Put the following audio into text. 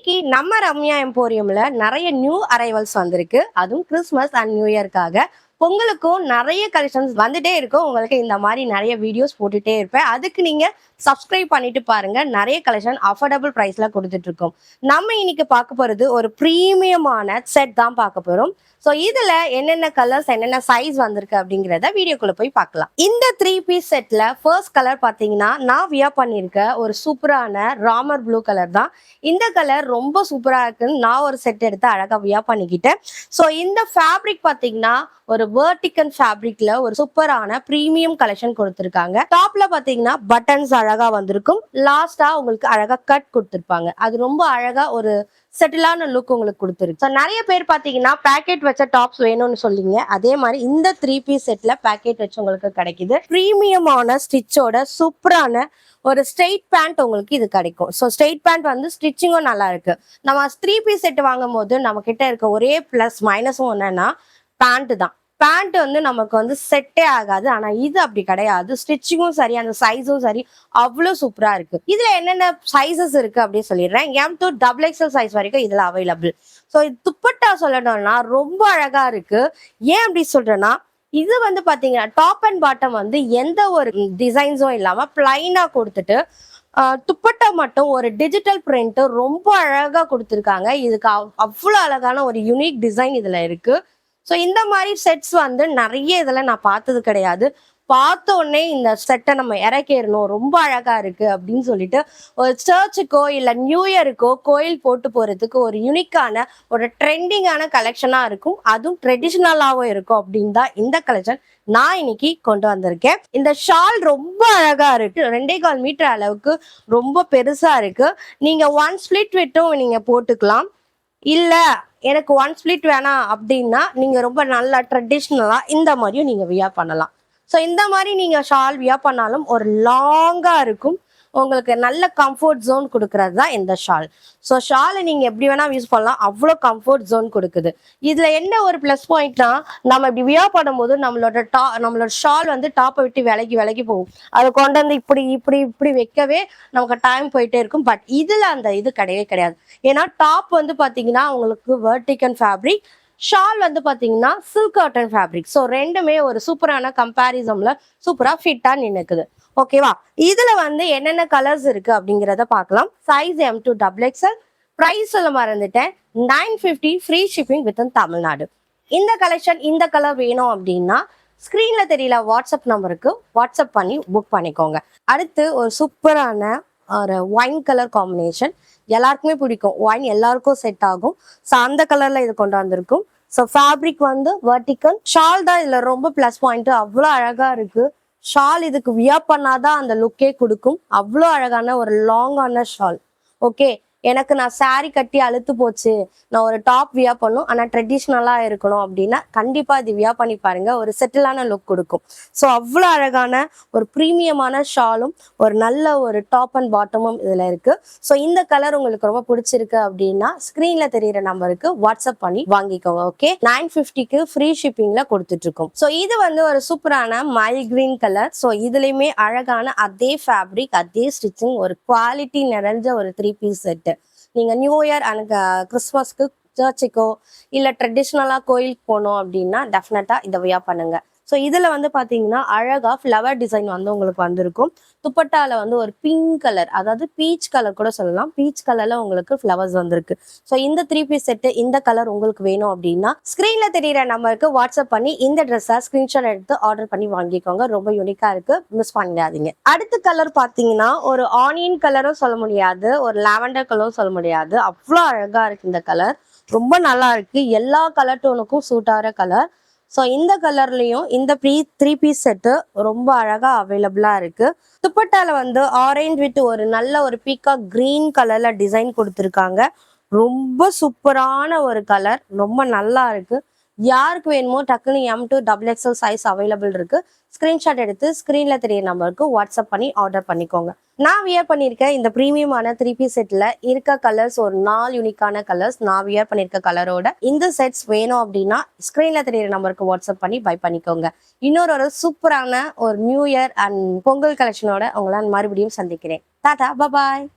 இன்னைக்கு நம்ம ரம்யா எம்போரியம்ல நிறைய நியூ அரைவல்ஸ் வந்திருக்கு. அதுவும் கிறிஸ்மஸ் அண்ட் நியூ இயர்க்காக பொங்கலுக்கும் நிறைய கலெக்ஷன்ஸ் வந்துட்டே இருக்கும். உங்களுக்கு இந்த மாதிரி நிறைய வீடியோஸ் போட்டுட்டே இருப்பேன். அதுக்கு நீங்க சப்ஸ்கிரைப் பண்ணிட்டு பாருங்க. நிறைய கலெக்ஷன் அஃபோர்டபுள் பிரைஸ்ல கொடுத்துட்டு இருக்கோம். நம்ம இன்னைக்கு பார்க்க போறது ஒரு பிரீமியமான செட் தான் பார்க்க போறோம். ஸோ இதுல என்னென்ன கலர்ஸ் என்னென்ன சைஸ் வந்திருக்கு அப்படிங்கிறத வீடியோக்குள்ள போய் பார்க்கலாம். இந்த 3 பீஸ் செட்ல ஃபர்ஸ்ட் கலர் பார்த்தீங்கன்னா நான் வியர் பண்ணியிருக்க ஒரு சூப்பரான ராமர் ப்ளூ கலர் தான். இந்த கலர் ரொம்ப சூப்பரா இருக்குன்னு நான் ஒரு செட் எடுத்து அழகா வியர் பண்ணிக்கிட்டேன். ஸோ இந்த ஃபேப்ரிக் பார்த்தீங்கன்னா ஒரு வெர்டிகல் ஃபேப்ரிக்ல ஒரு சூப்பரான பிரீமியம் கலெக்ஷன் கொடுத்துருக்காங்க. டாப்ல பாத்தீங்கன்னா பட்டன்ஸ் அழகா வந்திருக்கும். லாஸ்டா உங்களுக்கு அழகா கட் கொடுத்துருப்பாங்க. அது ரொம்ப அழகா ஒரு செட்டிலான லுக் உங்களுக்கு கொடுத்துருக்கு. நிறைய பேர் பாத்தீங்கன்னா பேக்கெட் வச்ச டாப்ஸ் வேணும்னு சொல்லிங்க. அதே மாதிரி இந்த 3 பீஸ் செட்ல பேக்கெட் வச்சு உங்களுக்கு கிடைக்குது. பிரீமியமான ஸ்டிச்சோட சூப்பரான ஒரு ஸ்ட்ரெயிட் பேண்ட் உங்களுக்கு இது கிடைக்கும். ஸோ ஸ்ட்ரெயிட் பேண்ட் வந்து ஸ்டிச்சிங்கும் நல்லா இருக்கு. நம்ம 3 பீஸ் செட் வாங்கும் போது நம்ம கிட்ட இருக்க ஒரே பிளஸ் மைனஸும் என்னன்னா பேண்ட் தான். பேண்ட் வந்து நமக்கு வந்து செட்டே ஆகாது. ஆனா இது அப்படி கிடையாது. ஸ்டிச்சிங்கும் சரி, அந்த சைஸும் சரி, அவ்வளோ சூப்பரா இருக்கு. இதுல என்னென்ன சைசஸ் இருக்கு அப்படின்னு சொல்லிடுறேன். M to XXL சைஸ் வரைக்கும் இதுல அவைலபிள். ஸோ இது துப்பட்டா சொல்லணும்னா ரொம்ப அழகா இருக்கு. ஏன் அப்படி சொல்றேன்னா இது வந்து பாத்தீங்கன்னா டாப் அண்ட் பாட்டம் வந்து எந்த ஒரு டிசைன்ஸும் இல்லாம பிளைனா கொடுத்துட்டு துப்பட்டா மட்டும் ஒரு டிஜிட்டல் பிரிண்ட் ரொம்ப அழகா கொடுத்துருக்காங்க. இதுக்கு அவ்வளோ அழகான ஒரு யூனிக் டிசைன் இதுல இருக்கு. ஸோ இந்த மாதிரி செட்ஸ் வந்து நிறைய இதில் நான் பார்த்தது கிடையாது. பார்த்த உடனே இந்த செட்டை நம்ம இறக்கிடணும், ரொம்ப அழகா இருக்கு அப்படின்னு சொல்லிட்டு ஒரு சர்ச்சுக்கோ இல்லை நியூ இயருக்கோ கோயில் போட்டு போறதுக்கு ஒரு யூனிக்கான ஒரு ட்ரெண்டிங்கான கலெக்ஷனாக இருக்கும். அதுவும் ட்ரெடிஷ்னலாகவும் இருக்கும் அப்படின்னு தான் இந்த கலெக்ஷன் நான் இன்னைக்கு கொண்டு வந்திருக்கேன். இந்த ஷால் ரொம்ப அழகா இருக்கு. 2.25 மீட்டர் அளவுக்கு ரொம்ப பெருசா இருக்கு. நீங்க 1 ஸ்பிளிட் விட்டும் நீங்க போட்டுக்கலாம். இல்ல எனக்கு 1 ஸ்பிளிட் வேணாம் அப்படின்னா நீங்க ரொம்ப நல்லா ட்ரெடிஷ்னலா இந்த மாதிரியும் நீங்க வியர் பண்ணலாம். ஸோ இந்த மாதிரி நீங்க ஷால் வியர் பண்ணாலும் ஒரு லாங்கா இருக்கும். உங்களுக்கு நல்ல கம்ஃபர்ட் ஜோன் கொடுக்கறது தான் இந்த ஷால். ஸோ ஷாலை நீங்க எப்படி வேணா யூஸ் பண்ணலாம். அவ்வளோ கம்ஃபர்ட் ஜோன் கொடுக்குது. இதுல என்ன ஒரு பிளஸ் பாயிண்ட்னா நம்ம இப்படி வியர் பண்ணும்போது நம்மளோட ஷால் வந்து டாப்பை விட்டு விலகி போகும். அதை கொண்டு வந்து இப்படி இப்படி இப்படி வைக்கவே நமக்கு டைம் போயிட்டே இருக்கும். பட் இதுல அந்த இது கிடையவே கிடையாது. ஏன்னா டாப் வந்து பாத்தீங்கன்னா உங்களுக்கு வெர்டிகல் ஃபேப்ரிக், ஷால் வந்து பாத்தீங்கன்னா சில்க் காட்டன் ஃபேப்ரிக். ஸோ ரெண்டுமே ஒரு சூப்பரான கம்பேரிசன்ல சூப்பரா ஃபிட்டா நின்னுக்குது. ஓகேவா? இதுல வந்து என்னென்ன கலர்ஸ் இருக்கு அப்படிங்கிறத பார்க்கலாம். Size M to XXL. Price சொல்ல மறந்துட்டேன். 950 free shipping within Tamil Nadu. இந்த கலெக்ஷன் இந்த கலர் வேணும் அப்படின்னா ஸ்கிரீன்ல தெரியல வாட்ஸ்அப் நம்பருக்கு வாட்ஸ்அப் பண்ணி புக் பண்ணிக்கோங்க. அடுத்து ஒரு சூப்பரான ஒரு ஒயின் கலர் காம்பினேஷன் எல்லாருக்குமே பிடிக்கும். ஒயின் எல்லாருக்கும் செட் ஆகும். ஸோ அந்த கலர்ல இது கொண்டு வந்திருக்கும். ஸோ ஃபேப்ரிக் வந்து வெர்டிகல். ஷால் தான் இதுல ரொம்ப பிளஸ் பாயிண்ட். அவ்வளோ அழகா இருக்கு. ஷால் இதுக்கு வியர் பண்ணாதான் அந்த லுக்கே கொடுக்கும். அவ்வளோ அழகான ஒரு லாங்கான ஷால். ஓகே, எனக்கு நான் சாரி கட்டி அழுத்து போச்சு, நான் ஒரு டாப் வியர் பண்ணும் ஆனால் ட்ரெடிஷ்னலாக இருக்கணும் அப்படின்னா கண்டிப்பாக இது வியர் பண்ணி பாருங்க. ஒரு செட்டிலான லுக் கொடுக்கும். ஸோ அவ்வளோ அழகான ஒரு ப்ரீமியமான ஷாலும் ஒரு நல்ல ஒரு டாப் அண்ட் பாட்டமும் இதில் இருக்கு. ஸோ இந்த கலர் உங்களுக்கு ரொம்ப பிடிச்சிருக்கு அப்படின்னா ஸ்க்ரீன்ல தெரியிற நம்பருக்கு வாட்ஸ்அப் பண்ணி வாங்கிக்கோங்க. ஓகே, 950க்கு ஃப்ரீ ஷிப்பிங்ல கொடுத்துட்டு இருக்கோம். ஸோ இது வந்து ஒரு சூப்பரான மைல் கிரீன் கலர். ஸோ இதுலயுமே அழகான அதே ஃபேப்ரிக் அதே ஸ்டிச்சிங் ஒரு குவாலிட்டி நிறைஞ்ச ஒரு 3 பீஸ் செட். நீங்க நியூ இயர் அண்ட் கிறிஸ்மஸ்க்கு சர்ச்சுக்கோ இல்ல ட்ரெடிஷ்னலா கோயிலுக்கு போனோம் அப்படின்னா டெஃபினட்டா இதை வியர் பண்ணுங்க. ஸோ இதுல வந்து பாத்தீங்கன்னா அழகா ஃப்ளவர் டிசைன் வந்து உங்களுக்கு வந்திருக்கும். துப்பட்டால வந்து ஒரு பிங்க் கலர், அதாவது பீச் கலர் கூட சொல்லலாம். பீச் கலர்ல உங்களுக்கு ஃப்ளவர்ஸ் வந்திருக்கு. ஸோ இந்த 3 பீஸ் செட் இந்த கலர் உங்களுக்கு வேணும் அப்படின்னா ஸ்கிரீன்ல தெரியிற நம்பருக்கு வாட்ஸ்அப் பண்ணி இந்த ட்ரெஸ்ஸை ஸ்கிரீன்ஷாட் எடுத்து ஆர்டர் பண்ணி வாங்கிக்கோங்க. ரொம்ப யூனிக்கா இருக்கு, மிஸ் பண்ணிடாதீங்க. அடுத்த கலர் பாத்தீங்கன்னா ஒரு ஆனியன் கலரும் சொல்ல முடியாது, ஒரு லாவெண்டர் கலரும் சொல்ல முடியாது. அவ்வளோ அழகா இருக்கு இந்த கலர். ரொம்ப நல்லா இருக்கு. எல்லா கலர் டோனுக்கும் சூட் ஆகிற கலர். ஸோ இந்த கலர்லயும் இந்த 3 பீஸ் செட்டு ரொம்ப அழகா அவைலபிளா இருக்கு. துப்பட்டால வந்து ஆரஞ்சு வித் ஒரு நல்ல ஒரு பீகாக் கிரீன் கலர்ல டிசைன் கொடுத்துருக்காங்க. ரொம்ப சூப்பரான ஒரு கலர், ரொம்ப நல்லா இருக்கு. யாருக்கு வேணுமோ டக்குன்னு M to XXL size available இருக்கு. ஸ்கிரீன்ஷாட் எடுத்து ஸ்கிரீன்ல தெரிய நம்பருக்கு வாட்ஸ்அப் பண்ணி ஆர்டர் பண்ணிக்கோங்க. நான் வியர் பண்ணியிருக்கேன் இந்த ப்ரீமியமான 3 பீஸ் செட்ல இருக்க கலர்ஸ் ஒரு 4 யூனிக்கான கலர்ஸ். நான் வியர் பண்ணியிருக்க கலரோட இந்த செட்ஸ் வேணும் அப்படின்னா ஸ்கிரீன்ல தெரிய நம்பருக்கு வாட்ஸ்அப் பண்ணி பை பண்ணிக்கோங்க. இன்னொரு சூப்பரான ஒரு நியூ இயர் அண்ட் பொங்கல் கலெக்ஷனோட உங்களால் மறுபடியும் சந்திக்கிறேன். டாடா, பாய்.